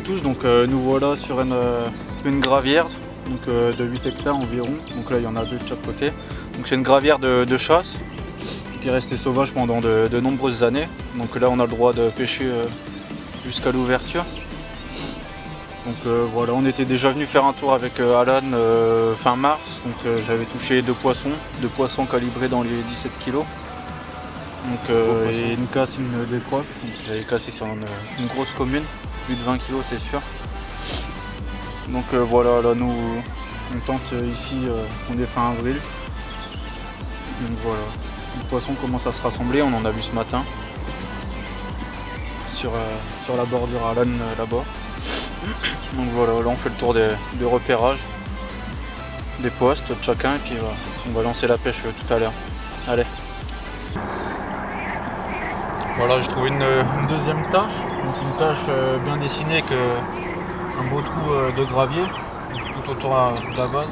tous, donc nous voilà sur une gravière donc, de 8 hectares environ. Donc là il y en a 2 de chaque côté. Donc c'est une gravière de chasse qui est restée sauvage pendant de nombreuses années. Donc là on a le droit de pêcher jusqu'à l'ouverture. Donc voilà, on était déjà venu faire un tour avec Alan fin mars. Donc j'avais touché 2 poissons calibrés dans les 17 kg. Donc et une casse, une décroche. Donc j'avais cassé sur une grosse commune, plus de 20 kg c'est sûr. Donc voilà, là nous on tente ici, on est fin avril. Donc voilà, les poissons commencent à se rassembler, on en a vu ce matin. Sur la bordure Alan là-bas. Donc voilà, là on fait le tour des repérages, des postes de chacun et puis on va lancer la pêche tout à l'heure. Allez. Voilà, j'ai trouvé une deuxième tâche, donc une tâche bien dessinée avec un beau trou de gravier, donc tout autour de la base.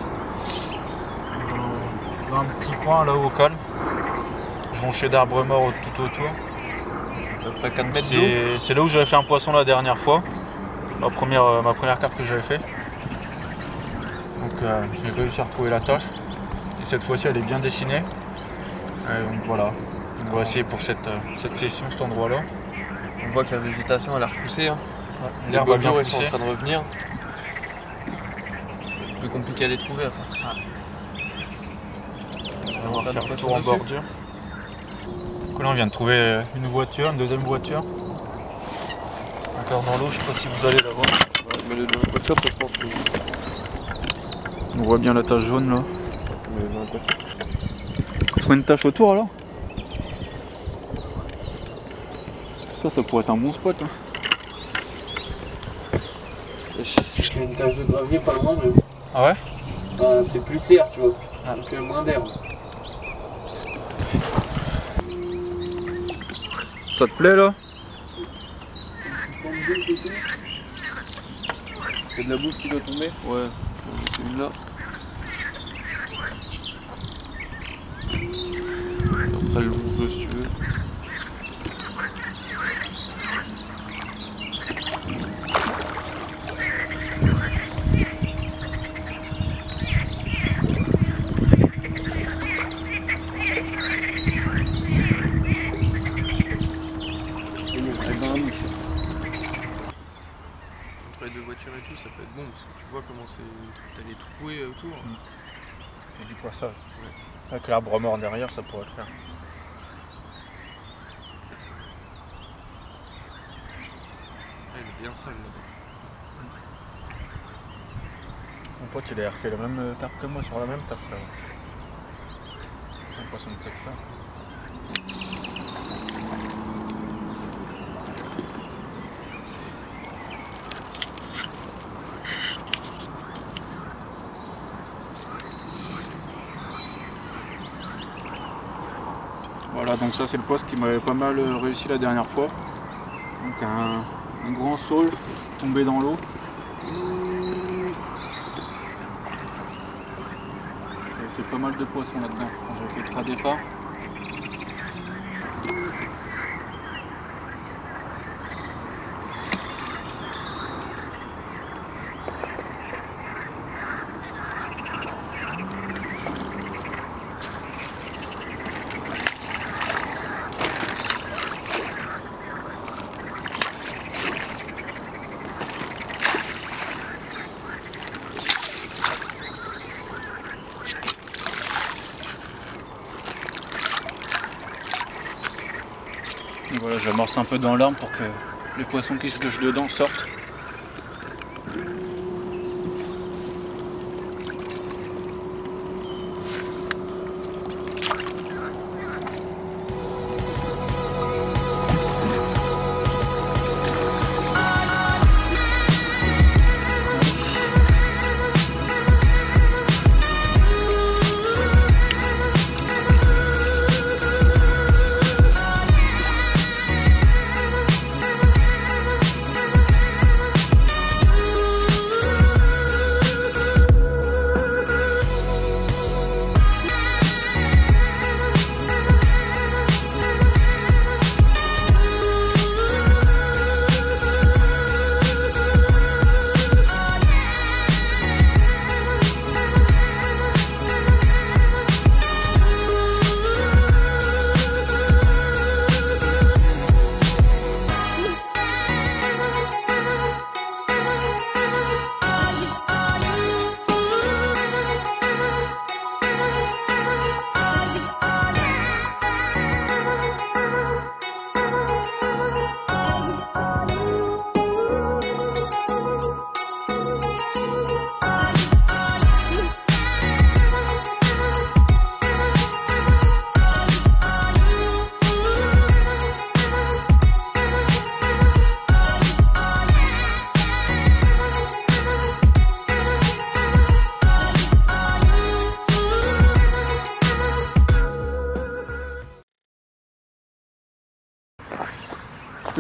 Dans un petit coin là-haut au calme, jonché d'arbres morts tout autour. À peu près 4 mètres d'eau. C'est là où j'avais fait un poisson la dernière fois. Ma première carte que j'avais fait. Donc j'ai réussi à retrouver la tâche. Et cette fois-ci elle est bien dessinée. Donc voilà. On va essayer pour cette session, cet endroit-là. On voit que la végétation a l'air poussée. Hein. Ouais, les beaux jours ils sont en train de revenir. C'est plus compliqué à les trouver à force. On va faire le tour en bordure. Donc là on vient de trouver une deuxième voiture. Encore dans l'eau, je sais pas si vous allez la voir. Ouais, mais le microscope, je pense que... On voit bien la tache jaune là. Tu trouves une tache autour alors? Parce que ça pourrait être un bon spot. Hein. J'ai une tache de gravier pas loin, mais Ah ouais? c'est plus clair, tu vois. Donc moins d'air. Ça te plaît là? C'est de la bouffe qui doit tomber? Ouais, c'est une là. Après le rouge si tu veux. Les deux voitures et tout, ça peut être bon parce que tu vois comment t'as les troués autour. Il y a du poissage. Ouais. Avec l'arbre mort derrière, ça pourrait le faire. Ouais, il est bien sale là-bas. Mon pote il a refait la même carte que moi sur la même tâche là. 167 hectares. Voilà, donc ça c'est le poste qui m'avait pas mal réussi la dernière fois. Donc un grand saule tombé dans l'eau. J'avais fait pas mal de poissons là-dedans, j'avais fait 3 départs. Et voilà, j'amorce un peu dans l'arbre pour que les poissons qui se cachent dedans sortent.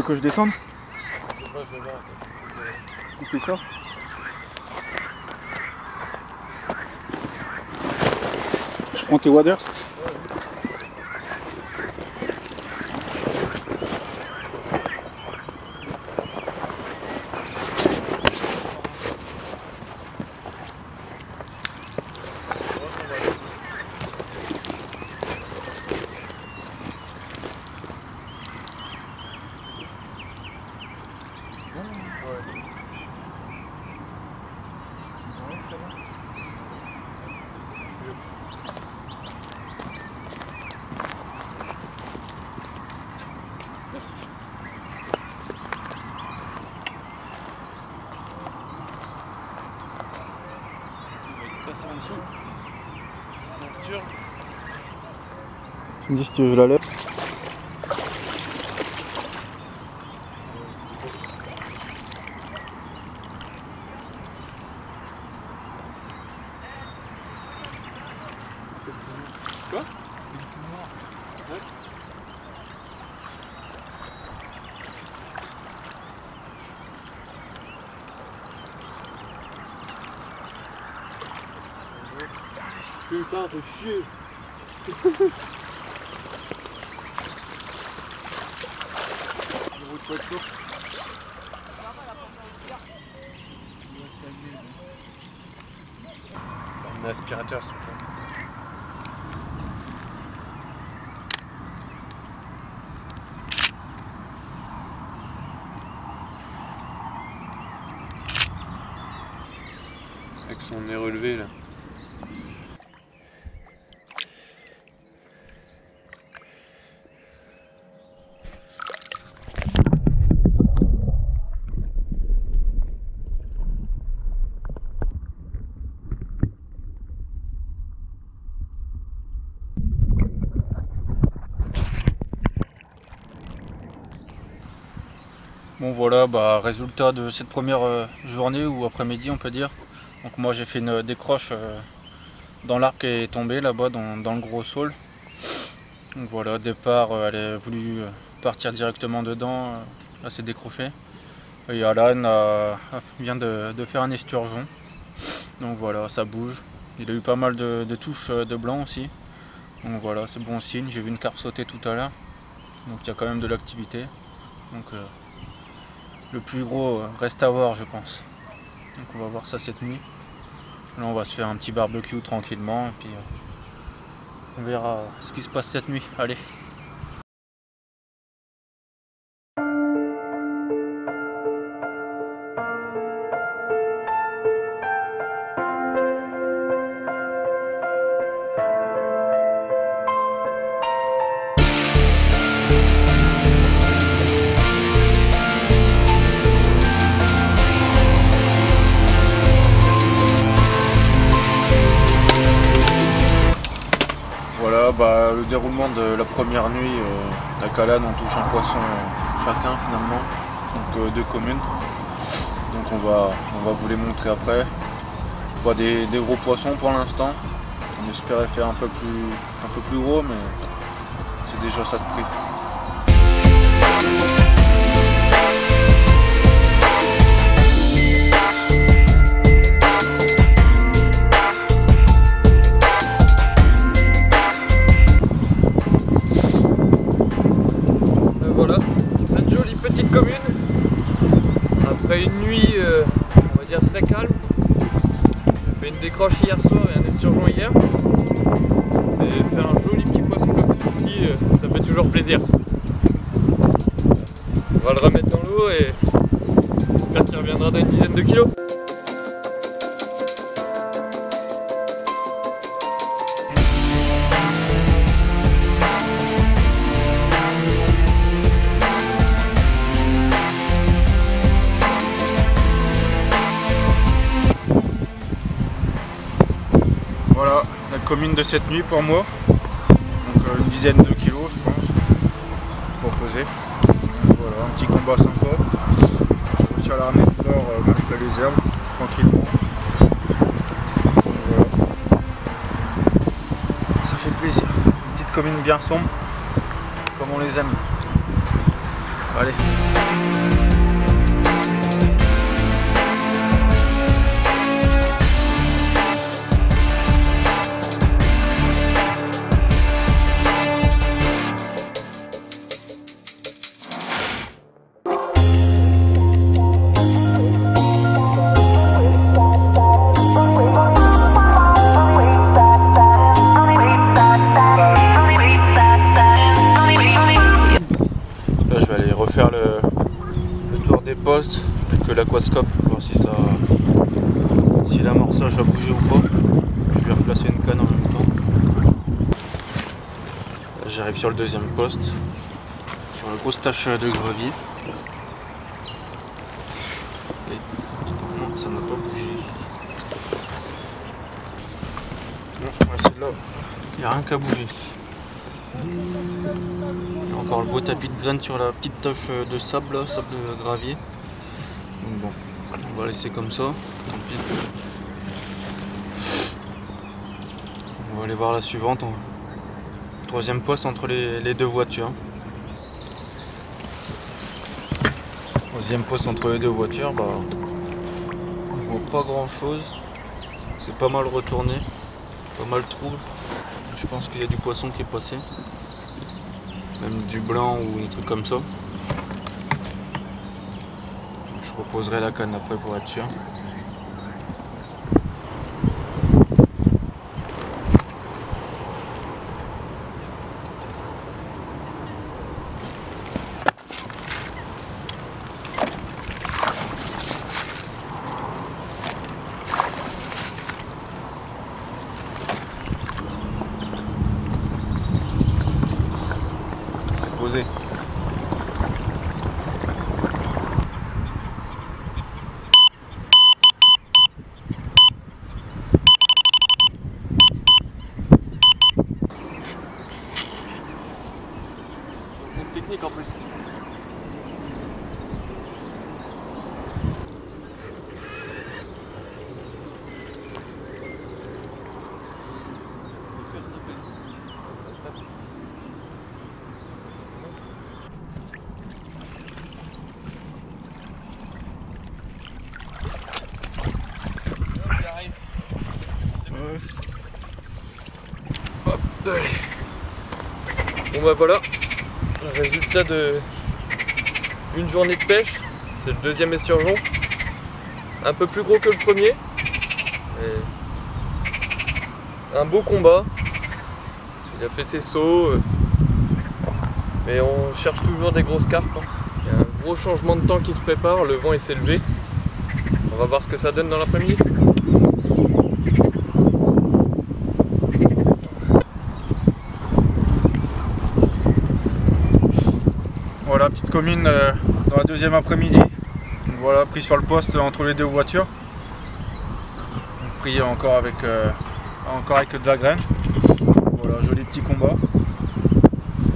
que je descende? Tu fais ça? Je prends tes waders. Merci. On va passer en dessous. Si c'est un sturge. Tu me dis si tu veux que je la lève. Quoi? C'est du tout noir. Ouais. Putain, fais chier. Ne roule pas de ça. C'est un aspirateur ce truc-là. Avec son nez relevé là. Bon voilà, résultat de cette première journée ou après-midi on peut dire. Donc moi j'ai fait une décroche dans l'arbre qui est tombé là-bas dans le gros saule. Donc voilà, départ elle a voulu partir directement dedans, là c'est décroché. Et Alan vient de faire un esturgeon. Donc voilà, ça bouge. Il a eu pas mal de touches de blanc aussi. Donc voilà, c'est bon signe. J'ai vu une carpe sauter tout à l'heure. Donc il y a quand même de l'activité. Donc le plus gros reste à voir je pense. Donc on va voir ça cette nuit. Là on va se faire un petit barbecue tranquillement et puis on verra ce qui se passe cette nuit. Allez. Voilà, le déroulement de la première nuit à Calane, on touche un poisson chacun finalement, donc 2 communes. Donc on va vous les montrer après. Pas des gros poissons pour l'instant. On espérait faire un peu plus gros, mais c'est déjà ça de prix. Voilà, cette jolie petite commune. Après une nuit, on va dire très calme. J'ai fait une décroche hier soir et un esturgeon hier. Et faire un joli petit poisson comme celui-ci, ça fait toujours plaisir. On va le remettre dans l'eau et j'espère qu'il reviendra dans une dizaine de kilos. Voilà, la commune de cette nuit pour moi. Donc une dizaine de kilos je pense. Pour poser. Voilà, un petit combat sympa. J'ai réussi à la ramener tout l'heure malgré les herbes, tranquillement. Donc, voilà. Ça fait plaisir. Une petite commune bien sombre, comme on les aime. Allez. Je vais aller refaire le tour des postes avec l'aquascope, voir si l'amorçage a bougé ou pas. Je vais replacer une canne en même temps. J'arrive sur le deuxième poste, sur la grosse tache de gravier. Et non, ça n'a pas bougé. Non, celle-là, il n'y a rien qu'à bouger. Il y a encore le beau tapis de graines sur la petite tache de sable, là, sable de gravier. Donc bon, on va laisser comme ça, tant pis. On va aller voir la suivante, troisième poste entre les deux voitures. Troisième poste entre les deux voitures, bah, on voit pas grand chose. C'est pas mal retourné, pas mal trouble. Je pense qu'il y a du poisson qui est passé. Même du blanc ou un truc comme ça. Je reposerai la canne après pour être sûr. Posé. Une technique en plus. Hop, allez. Bon bah voilà, le résultat de une journée de pêche, c'est le deuxième esturgeon, un peu plus gros que le premier, et un beau combat, il a fait ses sauts, mais on cherche toujours des grosses carpes, hein. Il y a un gros changement de temps qui se prépare, le vent s'est levé, on va voir ce que ça donne dans l'après-midi. Voilà, petite commune dans la deuxième après-midi. Voilà, pris sur le poste entre les deux voitures. Pris encore avec de la graine. Voilà, joli petit combat.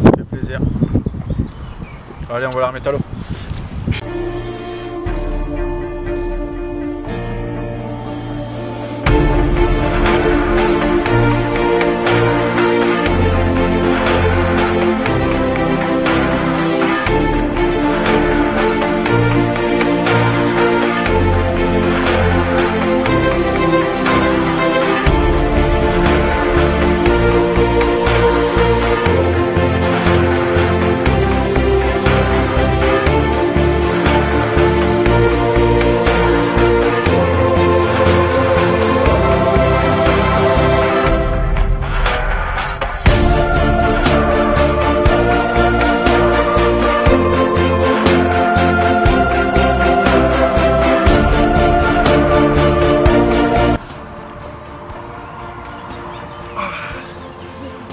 Ça fait plaisir. Allez, on va la remettre à l'eau.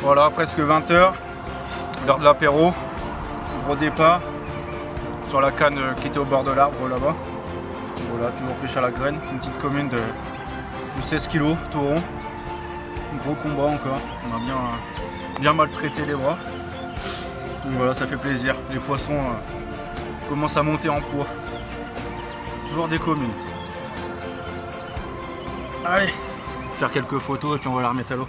Voilà, presque 20 h, l'heure de l'apéro, gros départ sur la canne qui était au bord de l'arbre là-bas. Voilà, toujours pêche à la graine, une petite commune de 16 kg, tout rond. Gros combat encore, on a bien maltraité les bras. Donc voilà, ça fait plaisir, les poissons commencent à monter en poids. Toujours des communes. Allez, faire quelques photos et puis on va la remettre à l'eau.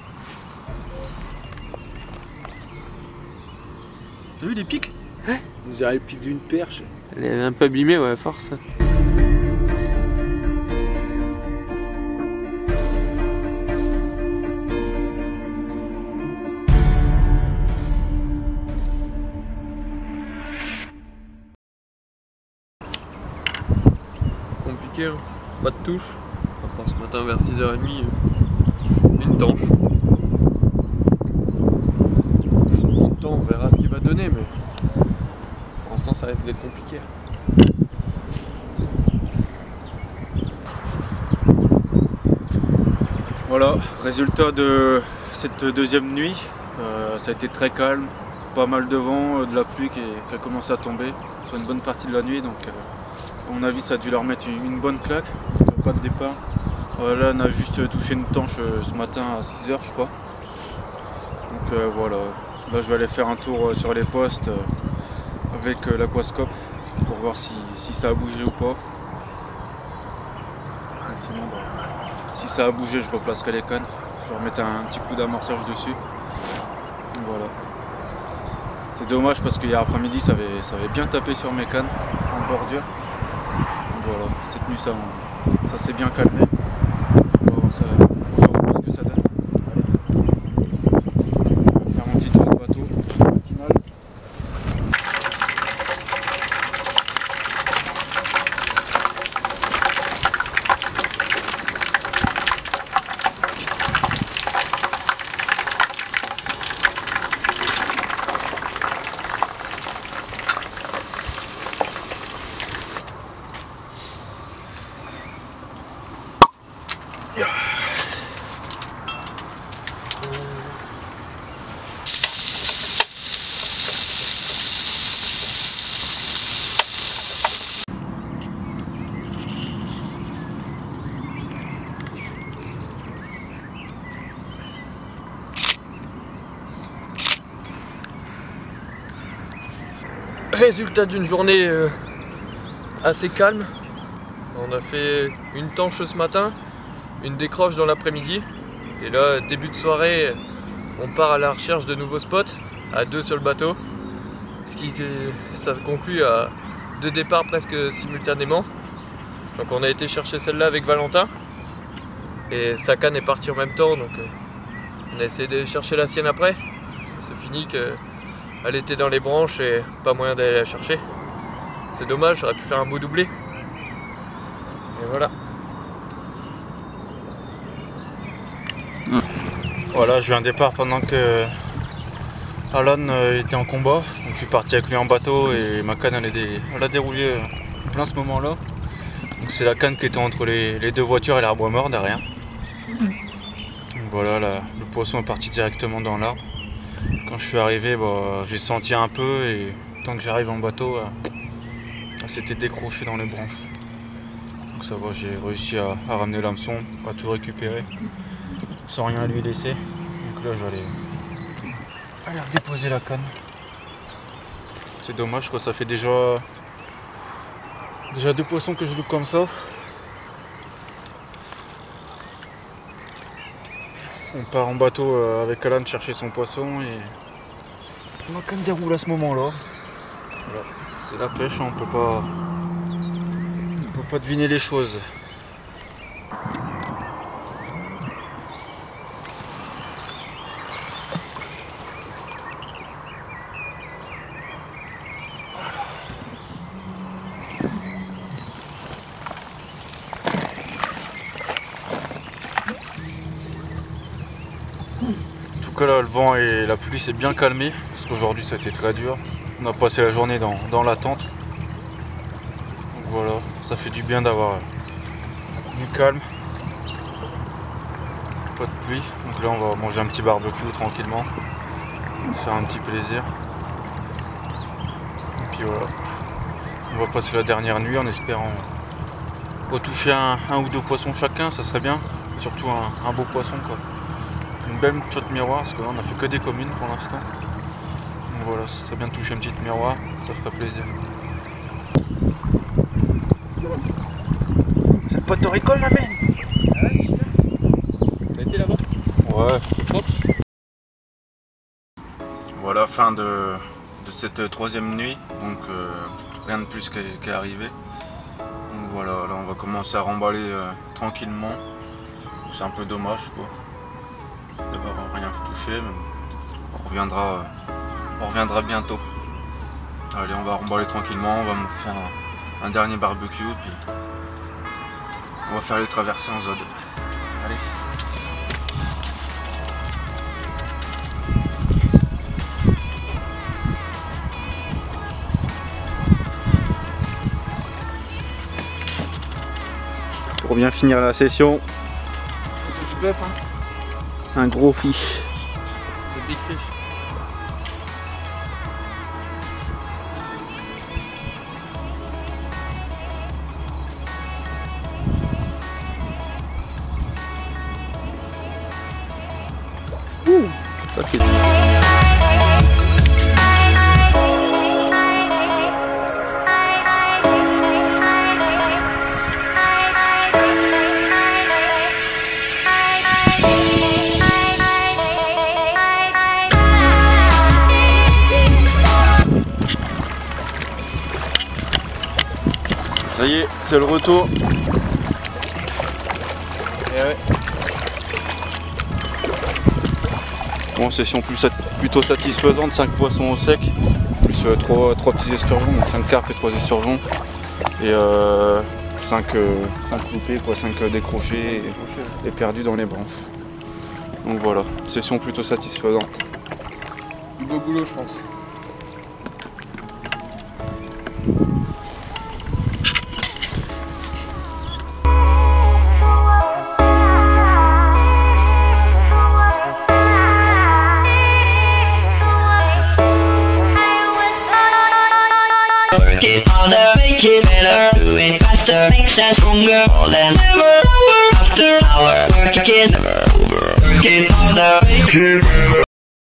T'as vu les pics? Ouais. On dirait le pic d'une perche. Elle est un peu abîmée, ouais, à force. Compliqué, hein. Pas de touche. À part ce matin vers 6h30, une tanche. On verra ce qu'il va donner, mais pour l'instant ça risque d'être compliqué. Voilà, résultat de cette deuxième nuit. Ça a été très calme, pas mal de vent, de la pluie qui a commencé à tomber sur une bonne partie de la nuit, donc à mon avis ça a dû leur mettre une bonne claque, pas de départ. Là on a juste touché une tanche ce matin à 6h je crois. Donc voilà. Là je vais aller faire un tour sur les postes avec l'aquascope pour voir si ça a bougé ou pas. Et sinon, si ça a bougé je replacerai les cannes. Je vais remettre un petit coup d'amorçage dessus. Voilà. C'est dommage parce qu'hier après-midi ça avait bien tapé sur mes cannes en bordure. Donc voilà, cette nuit ça s'est bien calmé. On va voir ce que ça donne. Résultat d'une journée assez calme. On a fait une tanche ce matin, une décroche dans l'après-midi. Et là, début de soirée, on part à la recherche de nouveaux spots, à 2 sur le bateau. Ça se conclut à 2 départs presque simultanément. Donc on a été chercher celle-là avec Valentin. Et sa canne est partie en même temps, donc on a essayé de chercher la sienne après. Ça s'est fini qu'elle était dans les branches et pas moyen d'aller la chercher. C'est dommage, j'aurais pu faire un beau doublé. Et voilà. Voilà, je viens un départ pendant que Alan était en combat. Donc je suis parti avec lui en bateau et ma canne elle a déroulé plein ce moment-là. Donc c'est la canne qui était entre les deux voitures et l'arbre mort derrière. Donc voilà, le poisson est parti directement dans l'arbre. Quand je suis arrivé, j'ai senti un peu et tant que j'arrive en bateau, elle s'était décrochée dans les branches. Donc ça va, j'ai réussi à ramener l'hameçon, à tout récupérer, sans rien lui laisser. Donc là j'allais aller redéposer la canne. C'est dommage quoi, ça fait déjà 2 poissons que je loupe comme ça. On part en bateau avec Alan chercher son poisson et ma canne déroule à ce moment-là. Voilà. C'est la pêche, on peut pas deviner les choses. En tout cas là, le vent et la pluie s'est bien calmé parce qu'aujourd'hui ça a été très dur. On a passé la journée dans la tente. Donc voilà, ça fait du bien d'avoir du calme. Pas de pluie. Donc là on va manger un petit barbecue tranquillement. Se faire un petit plaisir. Et puis voilà. On va passer la dernière nuit en espérant retoucher un ou 2 poissons chacun, ça serait bien. Surtout un beau poisson quoi. Une belle shot miroir parce que là on a fait que des communes pour l'instant. Donc voilà, ça serait bien de toucher un petit miroir, ça ferait plaisir. C'est le Puerto Rico ma mène. Ça a été là-bas? Ouais. Propre. Voilà, fin de cette troisième nuit, donc rien de plus qui est arrivé. Donc voilà, là on va commencer à remballer tranquillement. C'est un peu dommage quoi, d'avoir rien touché, mais on reviendra bientôt. Allez, on va remballer tranquillement, on va me faire un dernier barbecue, puis on va faire les traversées en zone. Allez. Pour bien finir la session, un gros fish. The big fish. Ça fait ça y est, c'est le retour. Et ouais. Bon, session plutôt satisfaisante, 5 poissons au sec, plus 3 petits esturgeons, donc 5 carpes et 3 esturgeons. Et 5 loupés, 5 décrochés et perdus dans les branches. Donc voilà, session plutôt satisfaisante. Du beau boulot je pense. Work it harder, make it better, do it faster, makes us stronger, more than ever. After hour, work is never over. Work it harder, make it better.